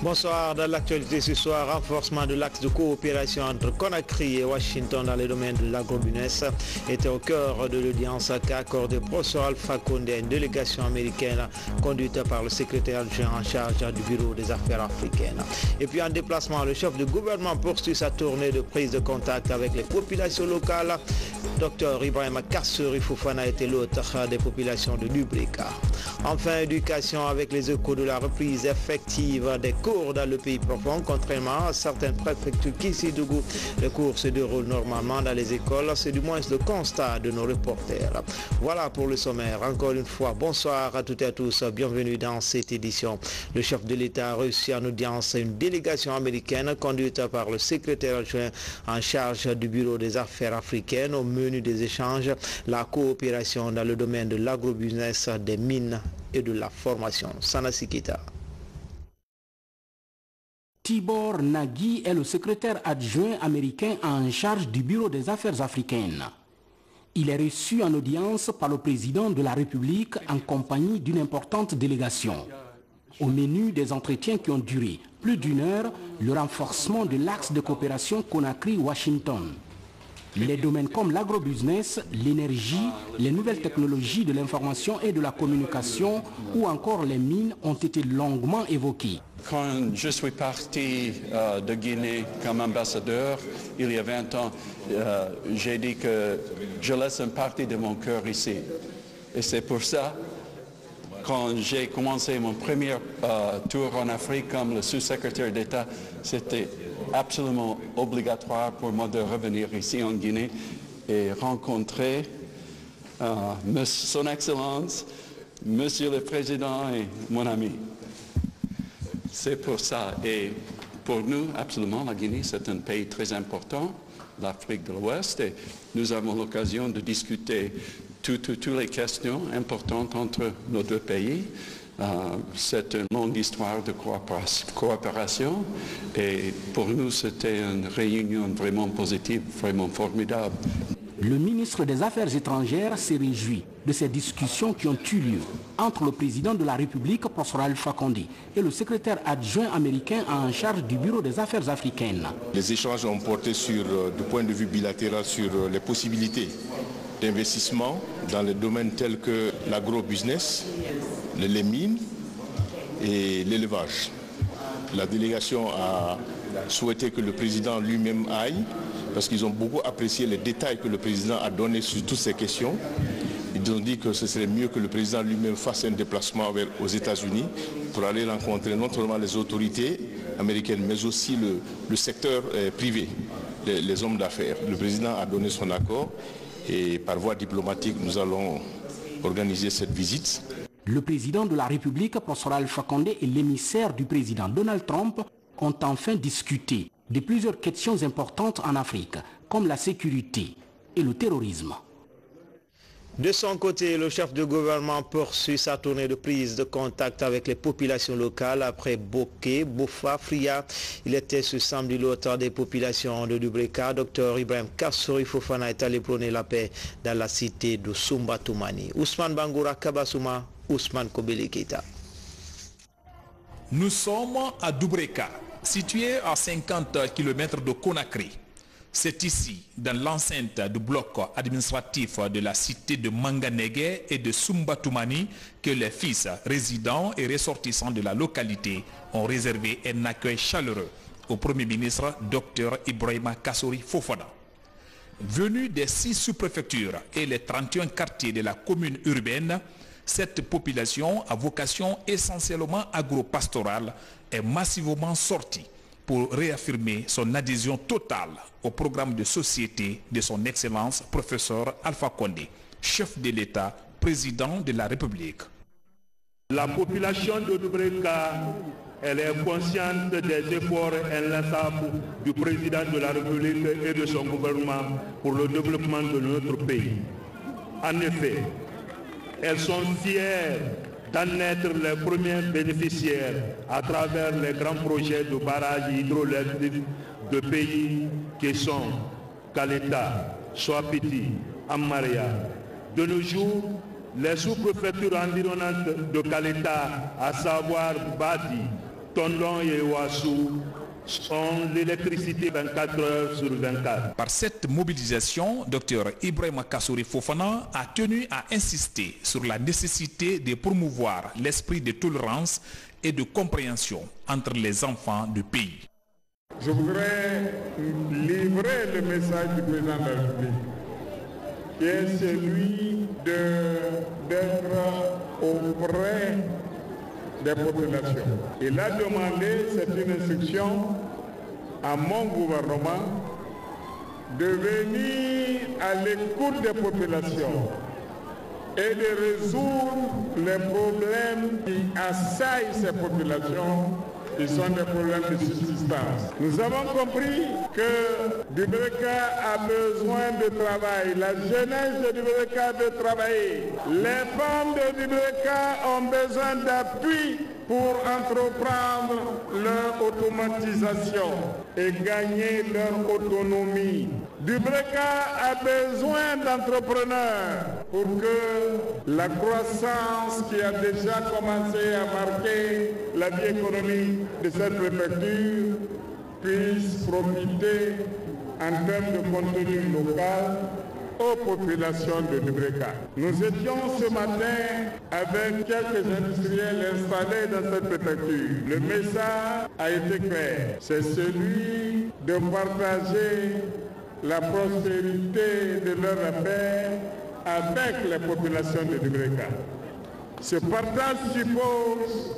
Bonsoir, dans l'actualité ce soir, renforcement de l'axe de coopération entre Conakry et Washington dans les domaines de l'agrobusiness était au cœur de l'audience qu'a accordé le professeur Alpha Condé, une délégation américaine conduite par le secrétaire adjoint en charge du Bureau des Affaires africaines. Et puis en déplacement, le chef du gouvernement poursuit sa tournée de prise de contact avec les populations locales. Dr Ibrahima Kassory Fofana était l'hôte des populations de Dubrika. Enfin, éducation avec les échos de la reprise effective des cours dans le pays profond, contrairement à certaines préfectures qui s'y dégoûtent. Les cours se déroulent normalement dans les écoles, c'est du moins le constat de nos reporters. Voilà pour le sommaire. Encore une fois, bonsoir à toutes et à tous, bienvenue dans cette édition. Le chef de l'État a reçu en audience une délégation américaine conduite par le secrétaire adjoint en charge du Bureau des Affaires africaines. Au menu des échanges, la coopération dans le domaine de l'agrobusiness, des mines et de la formation. Sana Sikita. Tibor Nagui est le secrétaire adjoint américain en charge du Bureau des Affaires africaines. Il est reçu en audience par le président de la République en compagnie d'une importante délégation. Au menu des entretiens qui ont duré plus d'une heure, le renforcement de l'axe de coopération Conakry-Washington. Les domaines comme l'agrobusiness, l'énergie, les nouvelles technologies de l'information et de la communication ou encore les mines ont été longuement évoqués. Quand je suis parti de Guinée comme ambassadeur, il y a 20 ans, j'ai dit que je laisse une partie de mon cœur ici. Et c'est pour ça, quand j'ai commencé mon premier tour en Afrique comme le sous-secrétaire d'État, c'était absolument obligatoire pour moi de revenir ici en Guinée et rencontrer son Excellence, Monsieur le Président et mon ami. C'est pour ça. Et pour nous, absolument, la Guinée, c'est un pays très important, l'Afrique de l'Ouest, et nous avons l'occasion de discuter toutes les questions importantes entre nos deux pays. C'est une longue histoire de coopération et pour nous, c'était une réunion vraiment positive, vraiment formidable. Le ministre des Affaires étrangères s'est réjoui de ces discussions qui ont eu lieu entre le président de la République, professeur Alpha Condé, et le secrétaire adjoint américain en charge du Bureau des Affaires africaines. Les échanges ont porté sur, du point de vue bilatéral, sur les possibilités d'investissement dans les domaines tels que l'agrobusiness, les mines et l'élevage. La délégation a souhaité que le président lui-même aille parce qu'ils ont beaucoup apprécié les détails que le président a donnés sur toutes ces questions. Ils ont dit que ce serait mieux que le président lui-même fasse un déplacement aux États-Unis pour aller rencontrer non seulement les autorités américaines, mais aussi le secteur privé, les hommes d'affaires. Le président a donné son accord et par voie diplomatique, nous allons organiser cette visite. Le président de la République, professeur Alpha Condé, et l'émissaire du président Donald Trump ont enfin discuté de plusieurs questions importantes en Afrique, comme la sécurité et le terrorisme. De son côté, le chef du gouvernement poursuit sa tournée de prise de contact avec les populations locales après Boké, Bofa, Fria. Il était ce samedi l'auteur des populations de Dubrika. Dr Ibrahima Kassory Fofana est allé prôner la paix dans la cité de Sumbatumani. Ousmane Bangoura Kabasuma, Ousmane Kobele Keita. Nous sommes à Dubrika, situé à 50 km de Conakry. C'est ici, dans l'enceinte du bloc administratif de la cité de Manganege et de Sumbatumani, que les fils résidents et ressortissants de la localité ont réservé un accueil chaleureux au Premier ministre Dr Ibrahima Kassory Fofana. Venu des 6 sous-préfectures et les 31 quartiers de la commune urbaine, cette population à vocation essentiellement agro-pastorale est massivement sortie pour réaffirmer son adhésion totale au programme de société de son Excellence professeur Alpha Condé, chef de l'État, président de la République. La population de Dubrika, elle est consciente des efforts inlassables du président de la République et de son gouvernement pour le développement de notre pays. En effet, elles sont fières d'en être les premiers bénéficiaires à travers les grands projets de barrages hydroélectriques de pays qui sont Kaleta, Soapiti, Amaria. De nos jours, les sous-préfectures environnantes de Kaleta, à savoir Badi, Tondon et Ouassou, sont l'électricité 24 heures sur 24. Par cette mobilisation, Dr Ibrahima Kassouri Fofana a tenu à insister sur la nécessité de promouvoir l'esprit de tolérance et de compréhension entre les enfants du pays. Je voudrais livrer le message du président de la République, qui est celui d'être auprès des populations. Il a demandé, c'est une instruction à mon gouvernement, de venir à l'écoute des populations et de résoudre les problèmes qui assaillent ces populations, qui sont des problèmes de subsistance. Nous avons compris que Dubreka a besoin de travail, la jeunesse de Dubreka a de travailler, les femmes de Dubreka ont besoin d'appui pour entreprendre leur automatisation et gagner leur autonomie. Dubreka a besoin d'entrepreneurs pour que la croissance qui a déjà commencé à marquer la vie économique de cette préfecture puisse profiter en termes de contenu local aux populations de Dubreka. Nous étions ce matin avec quelques industriels installés dans cette préfecture. Le message a été clair, c'est celui de partager la prospérité de leur affaires avec les populations de Dubreka. Ce partage suppose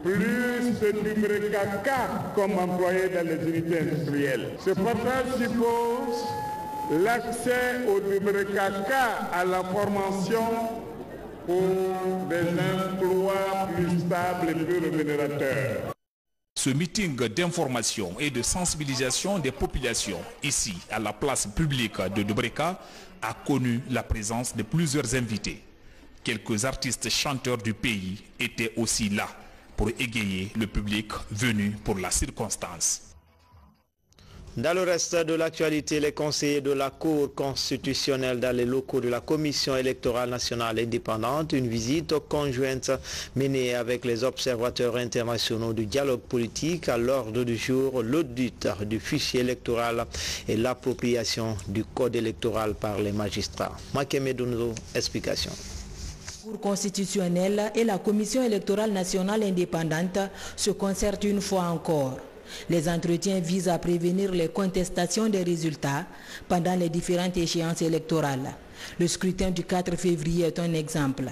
plus de Dubreka comme employés dans les unités industrielles. Ce partage suppose l'accès au Dubreka à la formation pour des emplois plus stables et plus rémunérateurs. Ce meeting d'information et de sensibilisation des populations ici à la place publique de Dubreka a connu la présence de plusieurs invités. Quelques artistes chanteurs du pays étaient aussi là pour égayer le public venu pour la circonstance. Dans le reste de l'actualité, les conseillers de la Cour constitutionnelle dans les locaux de la Commission électorale nationale indépendante, une visite conjointe menée avec les observateurs internationaux du dialogue politique à l'ordre du jour, l'audit du fichier électoral et l'appropriation du code électoral par les magistrats. Makeme Dounzo, explication. La Cour constitutionnelle et la Commission électorale nationale indépendante se concertent une fois encore. Les entretiens visent à prévenir les contestations des résultats pendant les différentes échéances électorales. Le scrutin du 4 février est un exemple.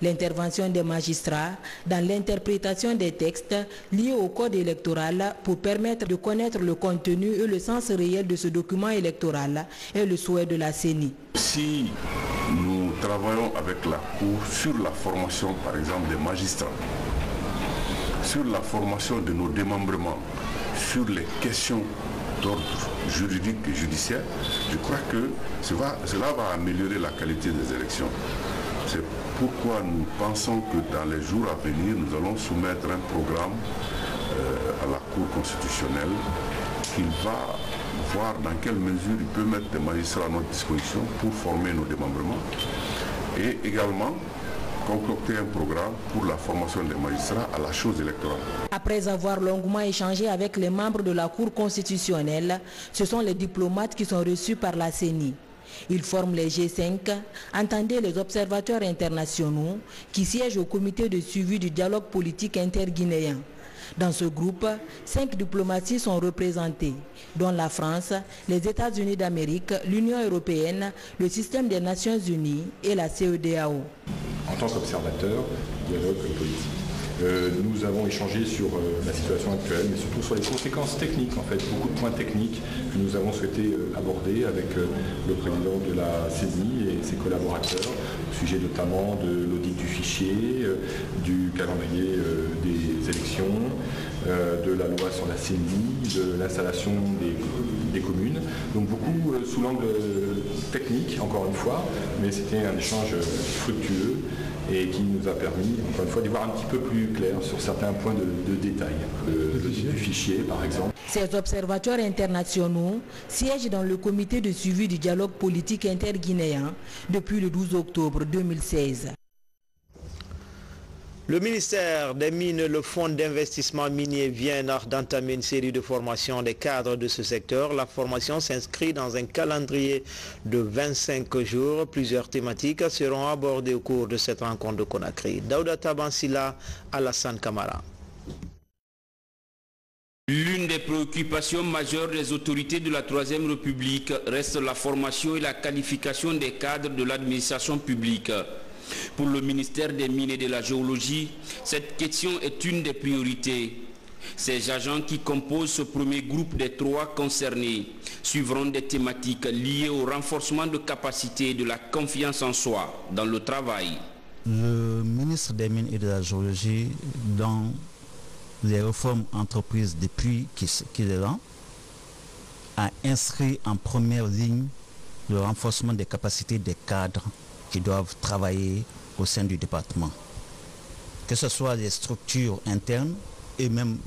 L'intervention des magistrats dans l'interprétation des textes liés au code électoral pour permettre de connaître le contenu et le sens réel de ce document électoral est le souhait de la CENI. Si nous travaillons avec la Cour sur la formation, par exemple, des magistrats, sur la formation de nos démembrements, sur les questions d'ordre juridique et judiciaire, je crois que cela va améliorer la qualité des élections. C'est pourquoi nous pensons que dans les jours à venir, nous allons soumettre un programme à la Cour constitutionnelle qui va voir dans quelle mesure il peut mettre des magistrats à notre disposition pour former nos démembrements et également concocter un programme pour la formation des magistrats à la chose électorale. Après avoir longuement échangé avec les membres de la Cour constitutionnelle, ce sont les diplomates qui sont reçus par la CENI. Ils forment les G5, entendez les observateurs internationaux qui siègent au comité de suivi du dialogue politique interguinéen. Dans ce groupe, 5 diplomaties sont représentées, dont la France, les États-Unis d'Amérique, l'Union européenne, le système des Nations Unies et la CEDEAO. En tant qu'observateur, dialogue politique. Nous avons échangé sur la situation actuelle, mais surtout sur les conséquences techniques, en fait, beaucoup de points techniques que nous avons souhaité aborder avec le président de la CENI et ses collaborateurs, au sujet notamment de l'audit du fichier, du calendrier des élections, de la loi sur la CENI, de l'installation des communes. Donc beaucoup sous l'angle technique, encore une fois, mais c'était un échange fructueux et qui nous a permis, encore une fois, d'y voir un petit peu plus clair sur certains points de détail, du fichier par exemple. Ces observateurs internationaux siègent dans le comité de suivi du dialogue politique interguinéen depuis le 12 octobre 2016. Le ministère des Mines et le Fonds d'investissement minier viennent d'entamer une série de formations des cadres de ce secteur. La formation s'inscrit dans un calendrier de 25 jours. Plusieurs thématiques seront abordées au cours de cette rencontre de Conakry. Daouda Tabansila, Alassane Kamara. L'une des préoccupations majeures des autorités de la Troisième République reste la formation et la qualification des cadres de l'administration publique. Pour le ministère des Mines et de la Géologie, cette question est une des priorités. Ces agents qui composent ce premier groupe des 3 concernés suivront des thématiques liées au renforcement de capacités et de la confiance en soi dans le travail. Le ministre des Mines et de la Géologie, dans les réformes entreprises depuis qu'il est là, a inscrit en première ligne le renforcement des capacités des cadres qui doivent travailler au sein du département. Que ce soit les structures internes et même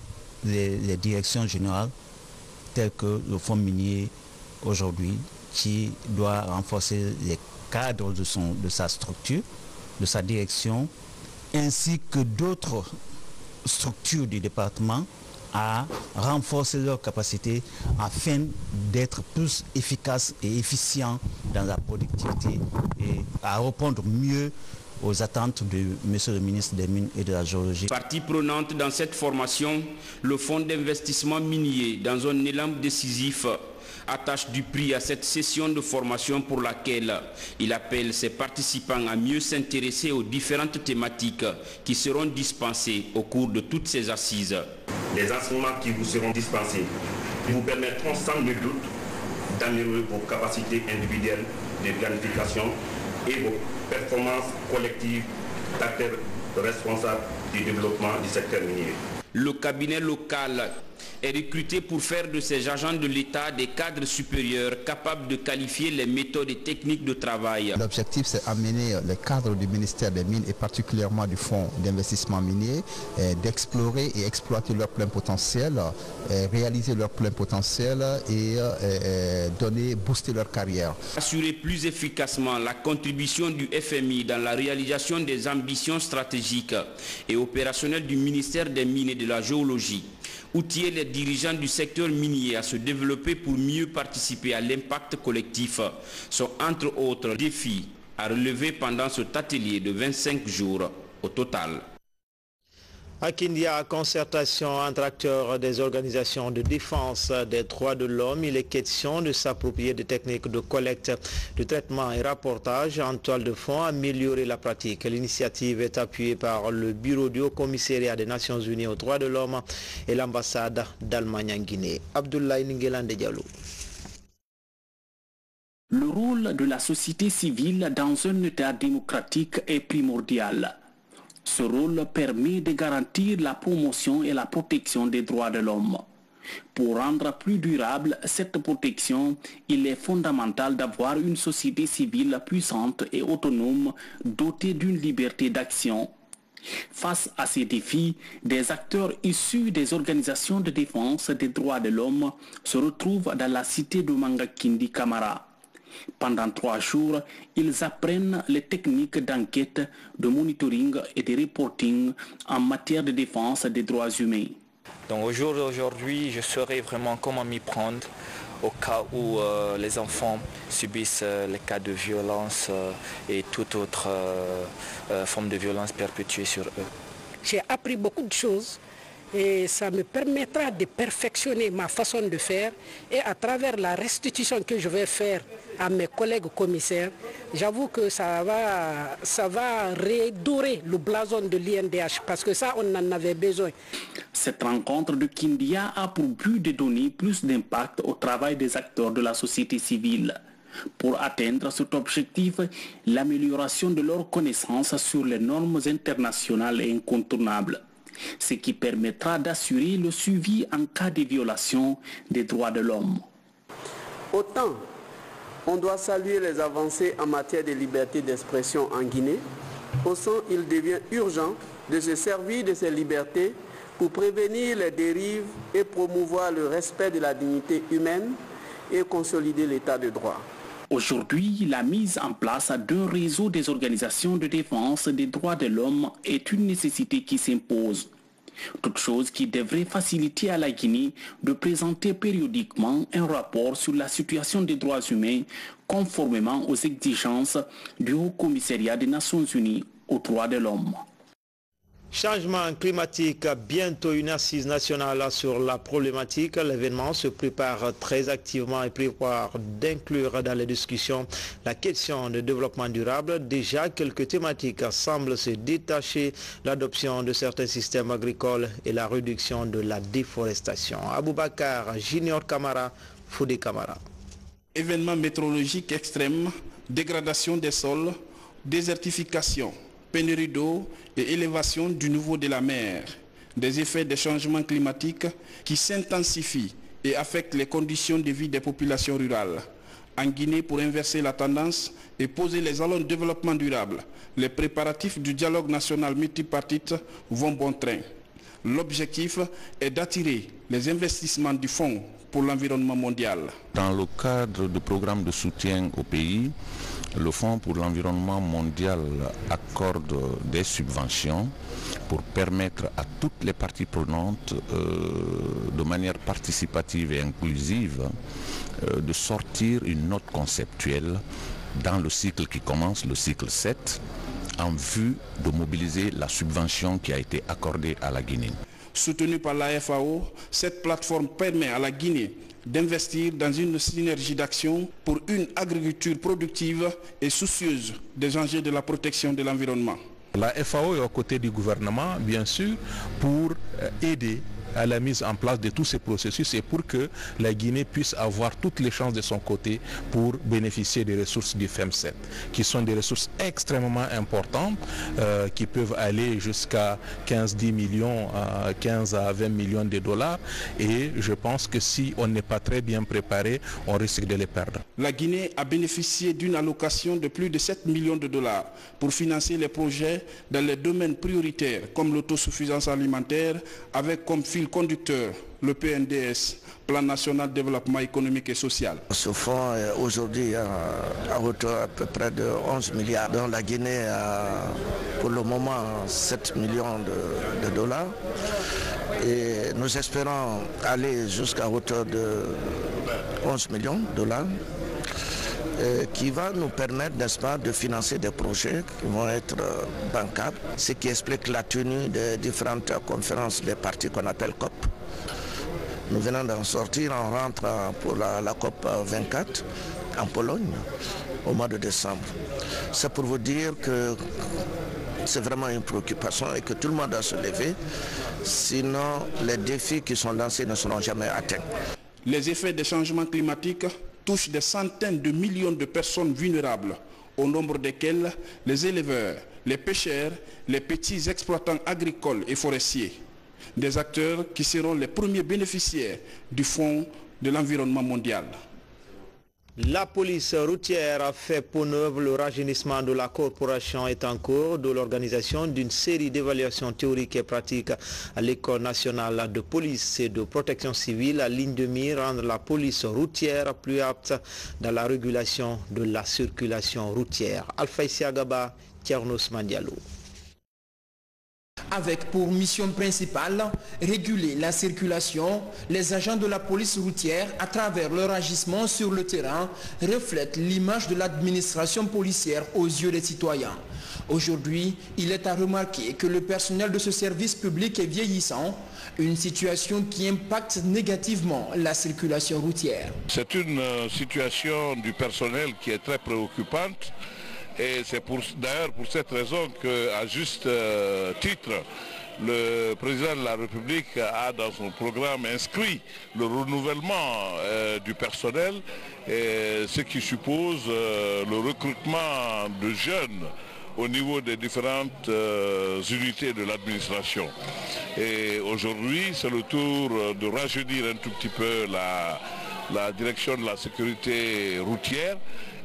les directions générales, telles que le fonds minier aujourd'hui, qui doit renforcer les cadres de sa structure, de sa direction, ainsi que d'autres structures du département à renforcer leurs capacités afin d'être plus efficaces et efficients dans la productivité et à répondre mieux aux attentes de M. le ministre des Mines et de la Géologie. Partie prenante dans cette formation, le Fonds d'investissement minier, dans un élan décisif, attache du prix à cette session de formation pour laquelle il appelle ses participants à mieux s'intéresser aux différentes thématiques qui seront dispensées au cours de toutes ces assises. Les enseignements qui vous seront dispensés vous permettront sans nul doute d'améliorer vos capacités individuelles de planification et vos performances collectives d'acteurs responsables du développement du secteur minier. Le cabinet local est recruté pour faire de ces agents de l'État des cadres supérieurs capables de qualifier les méthodes et techniques de travail. L'objectif, c'est d'amener les cadres du ministère des Mines et particulièrement du Fonds d'investissement minier d'explorer et exploiter leur plein potentiel, réaliser leur plein potentiel et booster leur carrière. Assurer plus efficacement la contribution du FMI dans la réalisation des ambitions stratégiques et opérationnelles du ministère des Mines et de la Géologie. Outiller les dirigeants du secteur minier à se développer pour mieux participer à l'impact collectif sont entre autres défis à relever pendant cet atelier de 25 jours au total. À Kindia, concertation entre acteurs des organisations de défense des droits de l'homme. Il est question de s'approprier des techniques de collecte, de traitement et rapportage en toile de fond, améliorer la pratique. L'initiative est appuyée par le Bureau du Haut-Commissariat des Nations Unies aux droits de l'homme et l'ambassade d'Allemagne en Guinée. Abdoulaye Ngelande Diallo. Le rôle de la société civile dans un État démocratique est primordial. Ce rôle permet de garantir la promotion et la protection des droits de l'homme. Pour rendre plus durable cette protection, il est fondamental d'avoir une société civile puissante et autonome dotée d'une liberté d'action. Face à ces défis, des acteurs issus des organisations de défense des droits de l'homme se retrouvent dans la cité de Mangakindi Camara. Pendant 3 jours, ils apprennent les techniques d'enquête, de monitoring et de reporting en matière de défense des droits humains. Donc au jour d'aujourd'hui, je saurai vraiment comment m'y prendre au cas où les enfants subissent les cas de violence et toute autre forme de violence perpétuée sur eux. J'ai appris beaucoup de choses. Et ça me permettra de perfectionner ma façon de faire et à travers la restitution que je vais faire à mes collègues commissaires, j'avoue que ça va redorer le blason de l'INDH parce que ça, on en avait besoin. Cette rencontre de Kindia a pour but de donner plus d'impact au travail des acteurs de la société civile. Pour atteindre cet objectif, l'amélioration de leurs connaissances sur les normes internationales est incontournable. ce qui permettra d'assurer le suivi en cas de violation des droits de l'homme. Autant on doit saluer les avancées en matière de liberté d'expression en Guinée, autant il devient urgent de se servir de ces libertés pour prévenir les dérives et promouvoir le respect de la dignité humaine et consolider l'état de droit. Aujourd'hui, la mise en place d'un réseau des organisations de défense des droits de l'homme est une nécessité qui s'impose. Toute chose qui devrait faciliter à la Guinée de présenter périodiquement un rapport sur la situation des droits humains conformément aux exigences du Haut-Commissariat des Nations Unies aux droits de l'homme. Changement climatique, bientôt une assise nationale sur la problématique. L'événement se prépare très activement et prévoit d'inclure dans les discussions la question de développement durable. Déjà, quelques thématiques semblent se détacher, l'adoption de certains systèmes agricoles et la réduction de la déforestation. Aboubakar Junior Kamara, Foudé Kamara. Événements météorologiques extrêmes, dégradation des sols, désertification, pénurie d'eau et élévation du niveau de la mer, des effets des changements climatiques qui s'intensifient et affectent les conditions de vie des populations rurales. En Guinée, pour inverser la tendance et poser les jalons de développement durable, les préparatifs du dialogue national multipartite vont bon train. L'objectif est d'attirer les investissements du Fonds pour l'environnement mondial. Dans le cadre du programme de soutien au pays, le Fonds pour l'environnement mondial accorde des subventions pour permettre à toutes les parties prenantes, de manière participative et inclusive, de sortir une note conceptuelle dans le cycle qui commence, le cycle 7, en vue de mobiliser la subvention qui a été accordée à la Guinée. Soutenue par la FAO, cette plateforme permet à la Guinée d'investir dans une synergie d'action pour une agriculture productive et soucieuse des enjeux de la protection de l'environnement. La FAO est aux côtés du gouvernement, bien sûr, pour aider à la mise en place de tous ces processus et pour que la Guinée puisse avoir toutes les chances de son côté pour bénéficier des ressources du FEM7, qui sont des ressources extrêmement importantes, qui peuvent aller jusqu'à 15-10 millions, 15 à 20 millions de dollars. Et je pense que si on n'est pas très bien préparé, on risque de les perdre. La Guinée a bénéficié d'une allocation de plus de 7 millions de dollars pour financer les projets dans les domaines prioritaires comme l'autosuffisance alimentaire, avec comme fil conducteur le PNDS, Plan national de développement économique et social. Ce fonds est aujourd'hui à hauteur à peu près de 11 milliards, dont la Guinée a pour le moment 7 millions de dollars. Et nous espérons aller jusqu'à hauteur de 11 millions de dollars. Qui va nous permettre, n'est-ce pas, de financer des projets qui vont être bancables, ce qui explique la tenue des différentes conférences des partis qu'on appelle COP. Nous venons d'en sortir, on rentre pour la COP 24 en Pologne au mois de décembre. C'est pour vous dire que c'est vraiment une préoccupation et que tout le monde doit se lever, sinon les défis qui sont lancés ne seront jamais atteints. Les effets des changements climatiques touchent des centaines de millions de personnes vulnérables, au nombre desquelles les éleveurs, les pêcheurs, les petits exploitants agricoles et forestiers, des acteurs qui seront les premiers bénéficiaires du Fonds de l'environnement mondial. La police routière a fait peau neuve. Le rajeunissement de la corporation est en cours de l'organisation d'une série d'évaluations théoriques et pratiques à l'École nationale de police et de protection civile. La ligne de mire rendre la police routière plus apte dans la régulation de la circulation routière. Alpha Isiagaba, Tiernos Mandialo. Avec pour mission principale réguler la circulation, les agents de la police routière, à travers leur agissement sur le terrain, reflètent l'image de l'administration policière aux yeux des citoyens. Aujourd'hui, il est à remarquer que le personnel de ce service public est vieillissant, une situation qui impacte négativement la circulation routière. C'est une situation du personnel qui est très préoccupante. Et c'est d'ailleurs pour cette raison qu'à juste titre, le président de la République a dans son programme inscrit le renouvellement du personnel, ce qui suppose le recrutement de jeunes au niveau des différentes unités de l'administration. Et aujourd'hui, c'est le tour de rajeunir un tout petit peu la direction de la sécurité routière.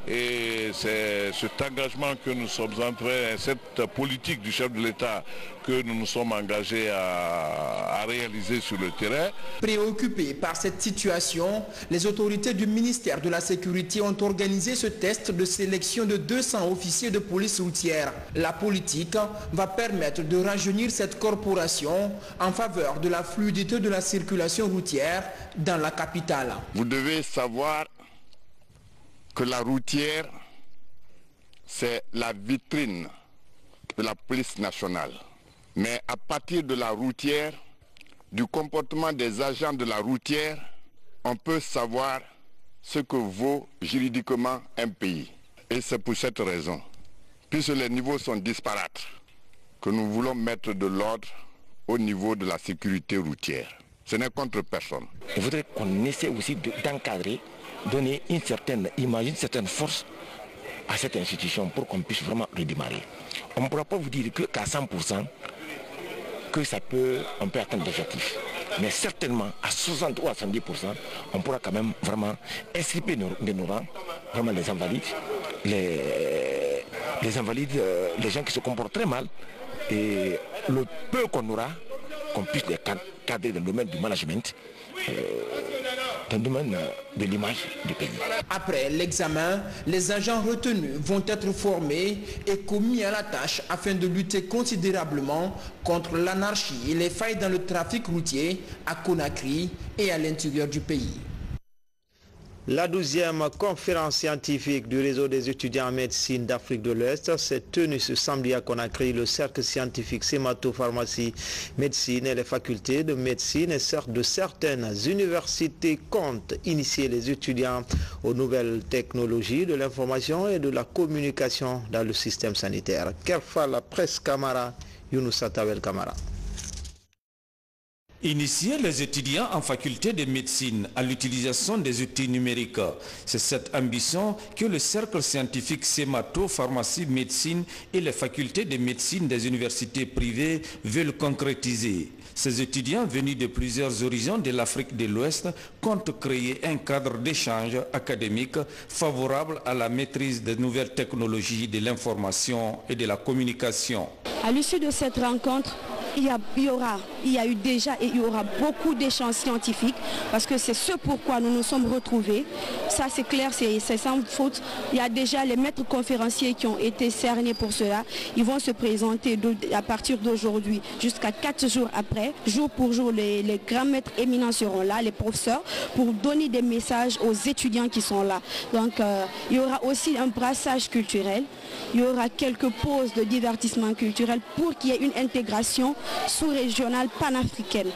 Et c'est cet engagement que nous sommes en train, cette politique du chef de l'État que nous nous sommes engagés à réaliser sur le terrain. Préoccupés par cette situation, les autorités du ministère de la Sécurité ont organisé ce test de sélection de 200 officiers de police routière. La politique va permettre de rajeunir cette corporation en faveur de la fluidité de la circulation routière dans la capitale. Vous devez savoir que la routière, c'est la vitrine de la police nationale. Mais à partir de la routière, du comportement des agents de la routière, on peut savoir ce que vaut juridiquement un pays. Et c'est pour cette raison, puisque les niveaux sont disparates, que nous voulons mettre de l'ordre au niveau de la sécurité routière. Ce n'est contre personne. Je voudrais qu'on essaie aussi d'encadrer, donner une certaine image, une certaine force à cette institution pour qu'on puisse vraiment redémarrer. On ne pourra pas vous dire qu'à 100% que on peut atteindre l'objectif. Mais certainement à 60 ou à 70%, on pourra quand même vraiment extirper de nos rangs vraiment les invalides, les invalides, les gens qui se comportent très mal, et le peu qu'on aura, qu'on puisse les cadrer dans le domaine du management, dans le domaine de l'image du pays. Après l'examen, les agents retenus vont être formés et commis à la tâche afin de lutter considérablement contre l'anarchie et les failles dans le trafic routier à Conakry et à l'intérieur du pays. La 12e conférence scientifique du réseau des étudiants en médecine d'Afrique de l'Ouest s'est tenue ce samedi à Conakry. Le cercle scientifique Sémato-Pharmacie Médecine et les facultés de médecine et de certaines universités comptent initier les étudiants aux nouvelles technologies de l'information et de la communication dans le système sanitaire. Kerfa la presse Camara, Younoussa Tawel Camara. Initier les étudiants en faculté de médecine à l'utilisation des outils numériques. C'est cette ambition que le cercle scientifique Sémato, Pharmacie, Médecine et les facultés de médecine des universités privées veulent concrétiser. Ces étudiants venus de plusieurs horizons de l'Afrique de l'Ouest comptent créer un cadre d'échange académique favorable à la maîtrise des nouvelles technologies de l'information et de la communication. À l'issue de cette rencontre, il y a eu déjà et il y aura beaucoup d'échanges scientifiques parce que c'est ce pourquoi nous nous sommes retrouvés. Ça c'est clair, c'est sans faute. Il y a déjà les maîtres conférenciers qui ont été cernés pour cela. Ils vont se présenter à partir d'aujourd'hui jusqu'à 4 jours après. Jour pour jour, les grands maîtres éminents seront là, les professeurs, pour donner des messages aux étudiants qui sont là. Donc il y aura aussi un brassage culturel. Il y aura quelques pauses de divertissement culturel pour qu'il y ait une intégration sous-régionale panafricaine.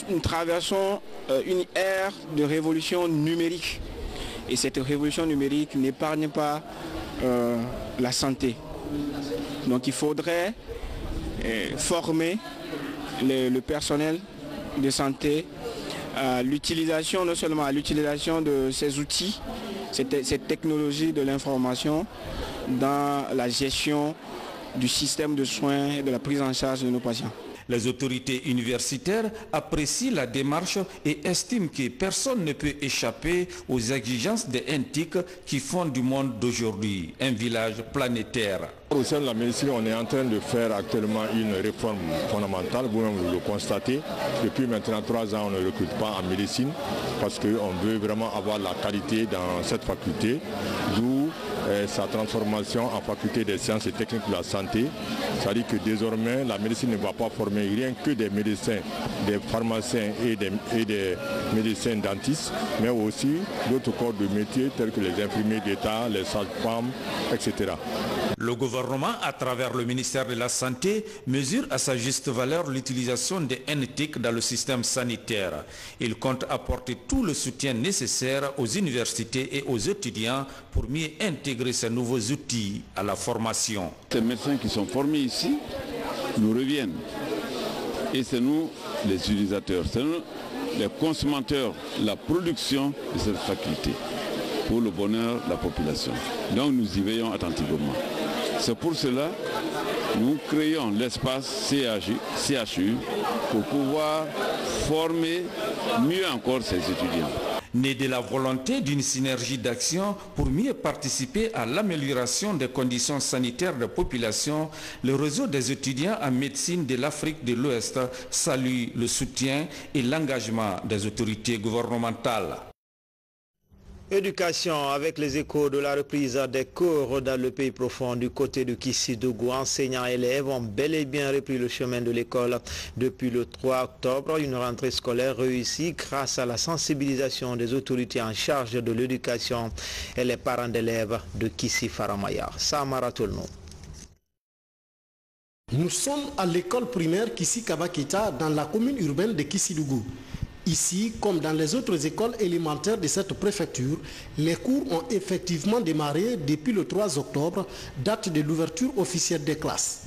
Nous traversons une ère de révolution numérique et cette révolution numérique n'épargne pas la santé. Donc il faudrait former le personnel de santé à l'utilisation, non seulement à l'utilisation de ces outils, cette technologie de l'information dans la gestion du système de soins et de la prise en charge de nos patients. Les autorités universitaires apprécient la démarche et estiment que personne ne peut échapper aux exigences des NTIC qui font du monde d'aujourd'hui un village planétaire. Au sein de la médecine, on est en train de faire actuellement une réforme fondamentale, vous-même vous le constatez. Depuis maintenant 3 ans, on ne recrute pas en médecine parce qu'on veut vraiment avoir la qualité dans cette faculté, d'où sa transformation en faculté des sciences et techniques de la santé. C'est-à-dire que désormais, la médecine ne va pas former rien que des médecins, des pharmaciens et des médecins dentistes, mais aussi d'autres corps de métier tels que les infirmiers d'État, les sages-femmes, etc. Le gouvernement, à travers le ministère de la Santé, mesure à sa juste valeur l'utilisation des NTIC dans le système sanitaire. Il compte apporter tout le soutien nécessaire aux universités et aux étudiants pour mieux intégrer ces nouveaux outils à la formation. Ces médecins qui sont formés ici nous reviennent. Et c'est nous les utilisateurs, c'est nous les consommateurs, la production de cette faculté pour le bonheur de la population. Donc nous y veillons attentivement. C'est pour cela que nous créons l'espace CHU pour pouvoir former mieux encore ces étudiants. Né de la volonté d'une synergie d'action pour mieux participer à l'amélioration des conditions sanitaires de population, le réseau des étudiants en médecine de l'Afrique de l'Ouest salue le soutien et l'engagement des autorités gouvernementales. Éducation avec les échos de la reprise des cours dans le pays profond du côté de Kissidougou. Enseignants et élèves ont bel et bien repris le chemin de l'école depuis le 3 octobre. Une rentrée scolaire réussie grâce à la sensibilisation des autorités en charge de l'éducation et les parents d'élèves de Kissi Faramaya. Samara Tolno. Nous sommes à l'école primaire Kissi Kabaketa dans la commune urbaine de Kissidougou. Ici, comme dans les autres écoles élémentaires de cette préfecture, les cours ont effectivement démarré depuis le 3 octobre, date de l'ouverture officielle des classes.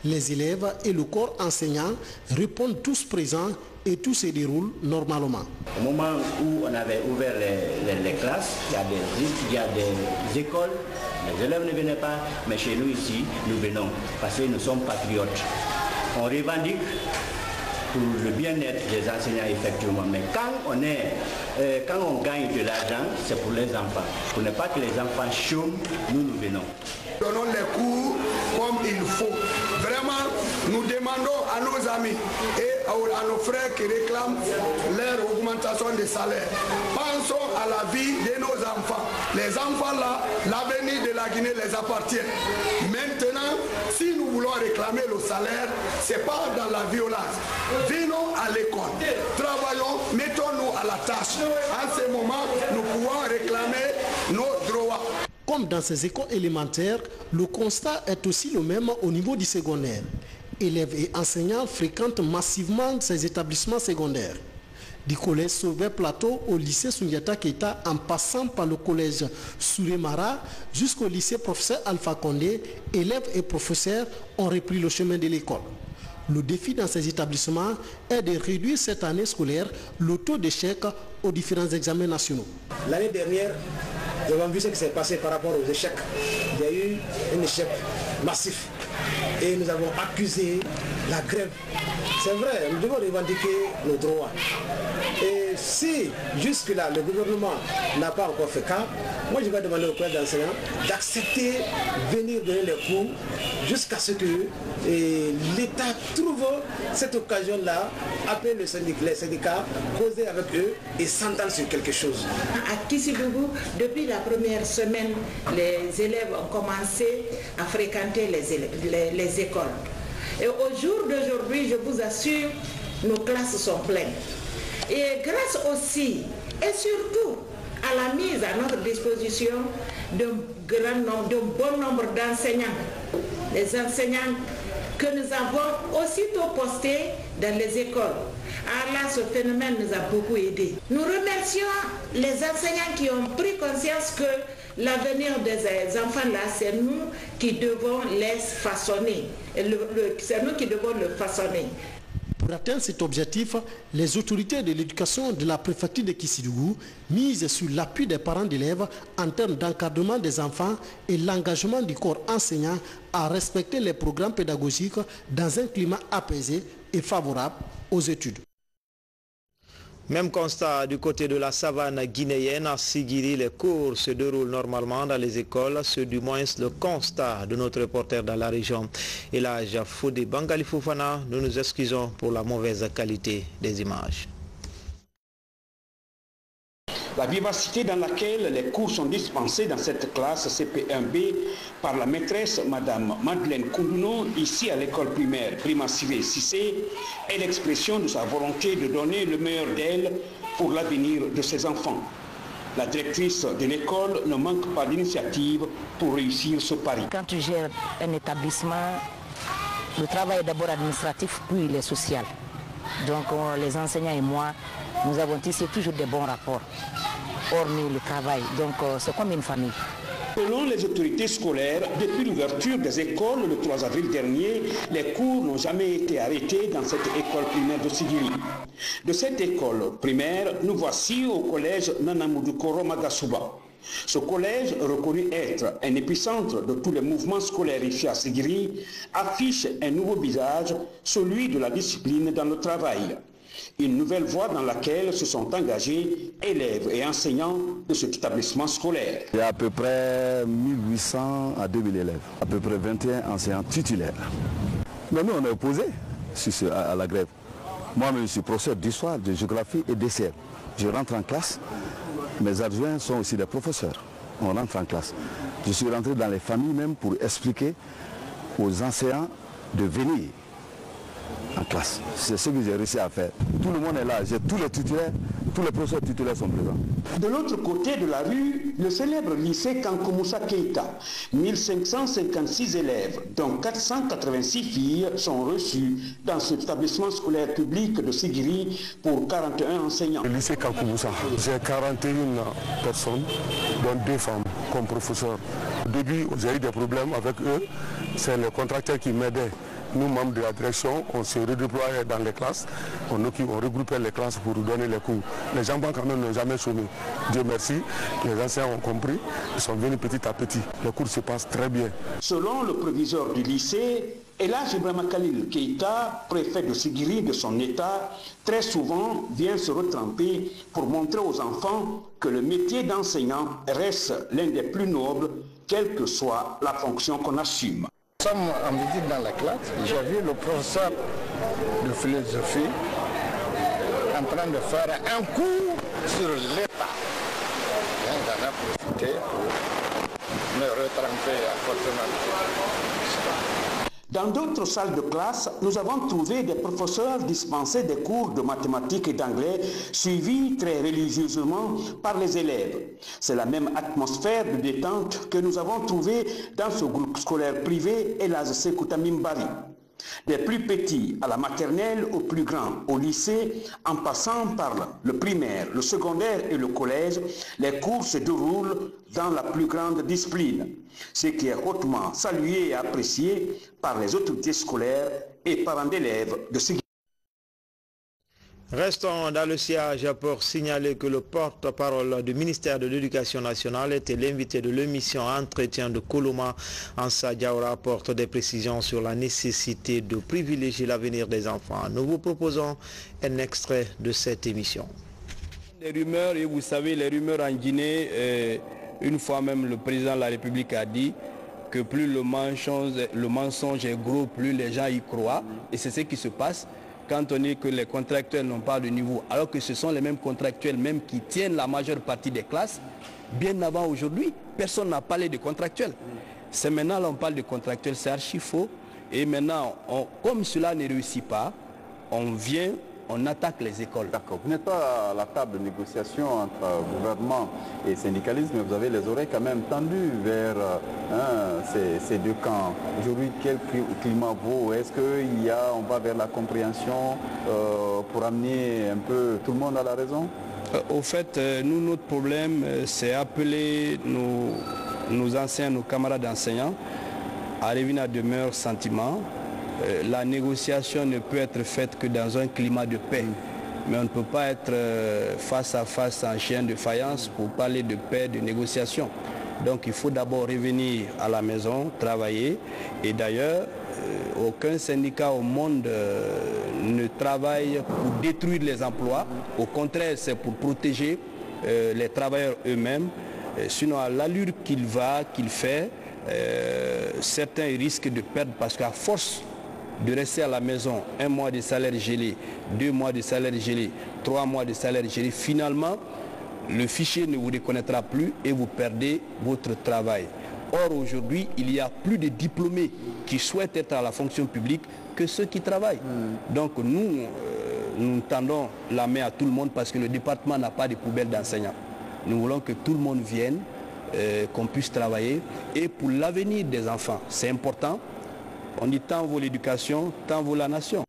Les élèves et le corps enseignant répondent tous présents et tout se déroule normalement. Au moment où on avait ouvert les classes, il y a des écoles, les élèves ne venaient pas, mais chez nous ici, nous venons parce que nous sommes patriotes. On revendique pour le bien-être des enseignants effectivement, mais quand on gagne de l'argent, c'est pour les enfants. Pour ne pas que les enfants chôment, nous venons. Donnons les cours comme il faut. Vraiment, nous demandons à nos amis et à nos frères qui réclament leur augmentation de salaire. Pensons à la vie de nos enfants. Les enfants là, l'avenir de la Guinée les appartient. Maintenant, si nous voulons réclamer le salaire, ce n'est pas dans la violence. Venons à l'école, travaillons, mettons-nous à la tâche. En ce moment, nous pouvons réclamer nos droits. Comme dans ces écoles élémentaires, le constat est aussi le même au niveau du secondaire. Élèves et enseignants fréquentent massivement ces établissements secondaires. Du collège Sauvé Plateau au lycée Sundiata Keita en passant par le collège Souremara jusqu'au lycée professeur Alpha Condé, élèves et professeurs ont repris le chemin de l'école. Le défi dans ces établissements est de réduire cette année scolaire le taux d'échec aux différents examens nationaux. L'année dernière, nous avons vu ce qui s'est passé par rapport aux échecs. Il y a eu un échec massif et nous avons accusé la grève. C'est vrai, nous devons revendiquer nos droits. Et si jusque-là le gouvernement n'a pas encore fait cas, moi je vais demander au collège d'enseignants d'accepter de venir donner les cours jusqu'à ce que l'État trouve cette occasion-là, appeler les syndicats, causer avec eux et s'entendre sur quelque chose. À Kissidougou, depuis la première semaine, les élèves ont commencé à fréquenter les écoles. Et au jour d'aujourd'hui, je vous assure, nos classes sont pleines. Et grâce aussi, et surtout, à la mise à notre disposition d'un bon nombre d'enseignants, les enseignants que nous avons aussitôt postés dans les écoles. Alors là, ce phénomène nous a beaucoup aidés. Nous remercions les enseignants qui ont pris conscience que l'avenir des enfants là, c'est nous qui devons les façonner. C'est nous qui devons le façonner. Pour atteindre cet objectif, les autorités de l'éducation de la préfecture de Kissidougou misent sur l'appui des parents d'élèves en termes d'encadrement des enfants et l'engagement du corps enseignant à respecter les programmes pédagogiques dans un climat apaisé et favorable aux études. Même constat du côté de la savane guinéenne. À Sigiri, les cours se déroulent normalement dans les écoles. C'est du moins le constat de notre reporter dans la région. Et là, Foudé Bangali Foufana, nous nous excusons pour la mauvaise qualité des images. La vivacité dans laquelle les cours sont dispensés dans cette classe CP1B par la maîtresse Madame Madeleine Koundouno, ici à l'école primaire Prima Civé Cissé, est l'expression de sa volonté de donner le meilleur d'elle pour l'avenir de ses enfants. La directrice de l'école ne manque pas d'initiative pour réussir ce pari. Quand tu gères un établissement, le travail est d'abord administratif, puis il est social. Donc les enseignants et moi, nous avons tissé toujours des bons rapports, hormis le travail. Donc c'est comme une famille. Selon les autorités scolaires, depuis l'ouverture des écoles le 3 avril dernier, les cours n'ont jamais été arrêtés dans cette école primaire de Sigiri. De cette école primaire, nous voici au collège Nanamoudou Koro Magasuba. Ce collège, reconnu être un épicentre de tous les mouvements scolaires ici à Séguiri, affiche un nouveau visage, celui de la discipline dans le travail. Une nouvelle voie dans laquelle se sont engagés élèves et enseignants de cet établissement scolaire. Il y a à peu près 1800 à 2000 élèves, à peu près 21 enseignants titulaires. Mais nous, on est opposés à la grève. Moi-même, je suis professeur d'histoire, de géographie et d'essai. Je rentre en classe. Mes adjoints sont aussi des professeurs. On rentre en classe. Je suis rentré dans les familles même pour expliquer aux enseignants de venir en classe. C'est ce que j'ai réussi à faire. Tout le monde est là. J'ai tous les titulaires, tous les professeurs titulaires sont présents. De l'autre côté de la rue, le célèbre lycée Kankoumoussa Keïta. 1556 élèves, dont 486 filles, sont reçus dans cet établissement scolaire public de Séguiri pour 41 enseignants. Le lycée Kankoumoussa, j'ai 41 personnes, dont 2 femmes comme professeurs. Au début, j'ai eu des problèmes avec eux. C'est le contracteur qui m'aidait. Nous, membres de la direction, on se redéployait dans les classes, on regroupait les classes pour donner les cours. Les gens quand même n'ont jamais chômé. Dieu merci, les enseignants ont compris, ils sont venus petit à petit. Les cours se passent très bien. Selon le proviseur du lycée, Elhadji Ibrahima Khalil Keïta, préfet de Séguiri de son état, très souvent vient se retremper pour montrer aux enfants que le métier d'enseignant reste l'un des plus nobles, quelle que soit la fonction qu'on assume. Nous sommes en visite dans la classe. J'ai vu le professeur de philosophie en train de faire un cours sur l'État. J'en ai profité pour me retremper à fortement. Dans d'autres salles de classe, nous avons trouvé des professeurs dispenser des cours de mathématiques et d'anglais suivis très religieusement par les élèves. C'est la même atmosphère de détente que nous avons trouvée dans ce groupe scolaire privé Elhadji Sékou Tamim Bari. Des plus petits à la maternelle aux plus grands au lycée, en passant par le primaire, le secondaire et le collège, les cours se déroulent dans la plus grande discipline, ce qui est hautement salué et apprécié par les autorités scolaires et parents d'élèves de Séguiri. Restons dans le siège pour signaler que le porte-parole du ministère de l'Éducation nationale était l'invité de l'émission Entretien de Koloma. Ansa Diawara apporte des précisions sur la nécessité de privilégier l'avenir des enfants. Nous vous proposons un extrait de cette émission. Les rumeurs, et vous savez, les rumeurs en Guinée, une fois même le président de la République a dit que plus le mensonge est gros, plus les gens y croient. Et c'est ce qui se passe. Quand on dit que les contractuels n'ont pas de niveau, alors que ce sont les mêmes contractuels même qui tiennent la majeure partie des classes, bien avant aujourd'hui, personne n'a parlé de contractuels. C'est maintenant qu'on parle de contractuels, c'est archi faux. Et maintenant, comme cela ne réussit pas, on attaque les écoles. D'accord. Vous n'êtes pas à la table de négociation entre gouvernement et syndicalisme, mais vous avez les oreilles quand même tendues vers ces deux camps. Aujourd'hui, quel climat vaut? Est-ce qu'on va vers la compréhension pour amener un peu tout le monde à la raison? Au fait, nous, notre problème, c'est appeler nos anciens, nos camarades enseignants à revenir à de meilleurs sentiments. La négociation ne peut être faite que dans un climat de paix. Mais on ne peut pas être face à face en chien de faïence pour parler de paix, de négociation. Donc il faut d'abord revenir à la maison, travailler. Et d'ailleurs, aucun syndicat au monde ne travaille pour détruire les emplois. Au contraire, c'est pour protéger les travailleurs eux-mêmes. Sinon, à l'allure qu'il fait, certains risquent de perdre parce qu'à force de rester à la maison, 1 mois de salaire gelé, 2 mois de salaire gelé, 3 mois de salaire gelé, finalement, le fichier ne vous reconnaîtra plus et vous perdez votre travail. Or, aujourd'hui, il y a plus de diplômés qui souhaitent être à la fonction publique que ceux qui travaillent. Donc, nous tendons la main à tout le monde parce que le département n'a pas de poubelle d'enseignants. Nous voulons que tout le monde vienne, qu'on puisse travailler. Et pour l'avenir des enfants, c'est important. On dit tant vaut l'éducation, tant vaut la nation.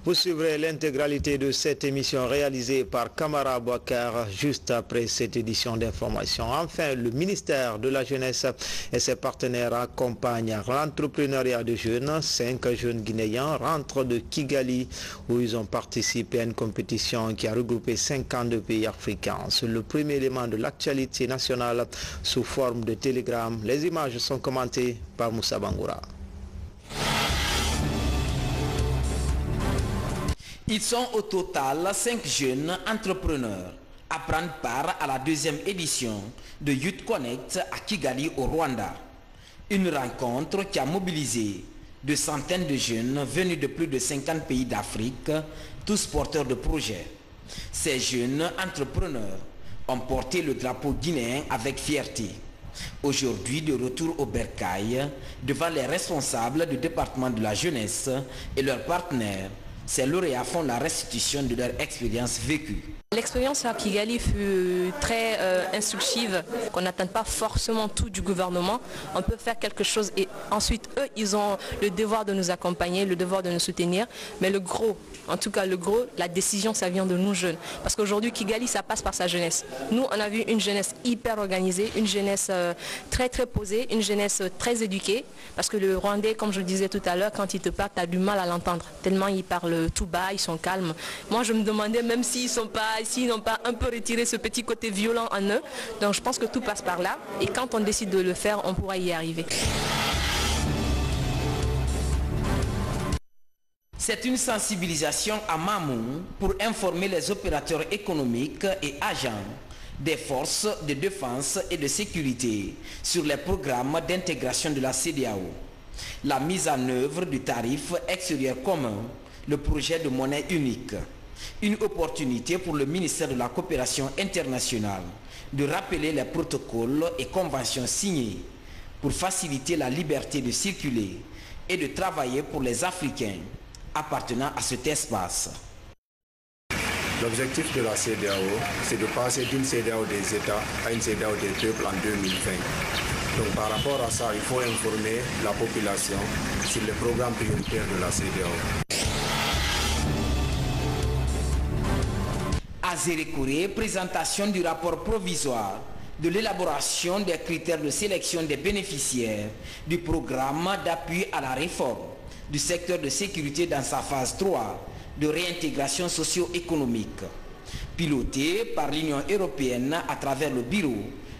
Vous suivrez l'intégralité de cette émission réalisée par Kamara Bouakar juste après cette édition d'information. Enfin, le ministère de la Jeunesse et ses partenaires accompagnent l'entrepreneuriat de jeunes. 5 jeunes Guinéens rentrent de Kigali où ils ont participé à une compétition qui a regroupé 52 pays africains. C'est le premier élément de l'actualité nationale sous forme de télégramme. Les images sont commentées par Moussa Bangoura. Ils sont au total 5 jeunes entrepreneurs à prendre part à la 2e édition de Youth Connect à Kigali au Rwanda. Une rencontre qui a mobilisé de centaines de jeunes venus de plus de 50 pays d'Afrique, tous porteurs de projets. Ces jeunes entrepreneurs ont porté le drapeau guinéen avec fierté. Aujourd'hui, de retour au bercail, devant les responsables du département de la jeunesse et leurs partenaires, ces lauréats font la restitution de leur expérience vécue. L'expérience à Kigali fut très instructive, qu'on n'attend pas forcément tout du gouvernement. On peut faire quelque chose et ensuite eux, ils ont le devoir de nous accompagner, le devoir de nous soutenir. Mais le gros, en tout cas le gros, la décision, ça vient de nous jeunes. Parce qu'aujourd'hui, Kigali, ça passe par sa jeunesse. Nous, on a vu une jeunesse hyper organisée, une jeunesse très posée, une jeunesse très éduquée. Parce que le Rwandais, comme je le disais tout à l'heure, quand il te parle, tu as du mal à l'entendre. Tellement ils parlent tout bas, ils sont calmes. Moi, je me demandais même s'ils n'ont pas un peu retiré ce petit côté violent en eux. Donc je pense que tout passe par là. Et quand on décide de le faire, on pourra y arriver. C'est une sensibilisation à Mamou pour informer les opérateurs économiques et agents des forces de défense et de sécurité sur les programmes d'intégration de la CEDEAO. La mise en œuvre du tarif extérieur commun, le projet de monnaie unique. Une opportunité pour le ministère de la Coopération internationale de rappeler les protocoles et conventions signés pour faciliter la liberté de circuler et de travailler pour les Africains appartenant à cet espace. L'objectif de la CEDEAO, c'est de passer d'une CEDEAO des États à une CEDEAO des peuples en 2020. Donc par rapport à ça, il faut informer la population sur les programmes prioritaires de la CEDEAO. À Zérékouré, présentation du rapport provisoire de l'élaboration des critères de sélection des bénéficiaires du programme d'appui à la réforme du secteur de sécurité dans sa phase 3 de réintégration socio-économique, piloté par l'Union européenne à travers le Bureau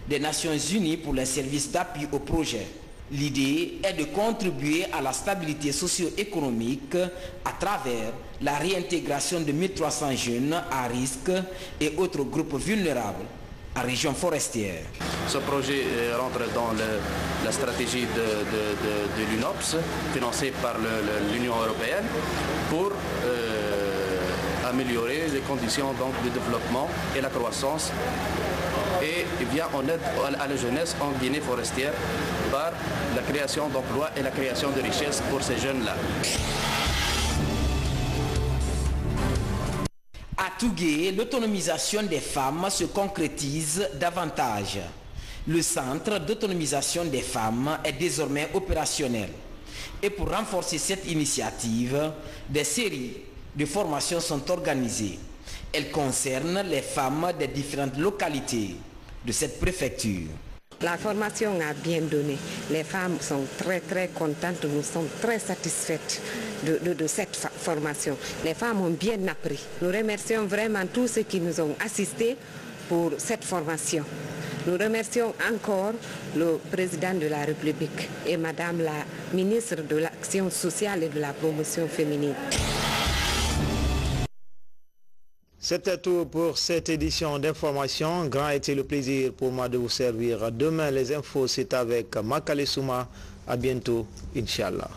des Nations Unies pour les services d'appui au projet. L'idée est de contribuer à la stabilité socio-économique à travers la réintégration de 1300 jeunes à risque et autres groupes vulnérables en région forestière. Ce projet rentre dans la stratégie de l'UNOPS, financée par l'Union européenne, pour améliorer les conditions donc, de développement et la croissance et vient en aide à la jeunesse en Guinée forestière par la création d'emplois et la création de richesses pour ces jeunes-là. À Tougué, l'autonomisation des femmes se concrétise davantage. Le centre d'autonomisation des femmes est désormais opérationnel. Et pour renforcer cette initiative, des séries de formations sont organisées. Elles concernent les femmes des différentes localités de cette préfecture. La formation a bien donné. Les femmes sont très contentes, nous sommes très satisfaites de cette formation. Les femmes ont bien appris. Nous remercions vraiment tous ceux qui nous ont assistés pour cette formation. Nous remercions encore le président de la République et madame la ministre de l'Action sociale et de la promotion féminine. C'était tout pour cette édition d'information. Grand a été le plaisir pour moi de vous servir. Demain, les infos, c'est avec Makale Souma. À bientôt, Inch'Allah.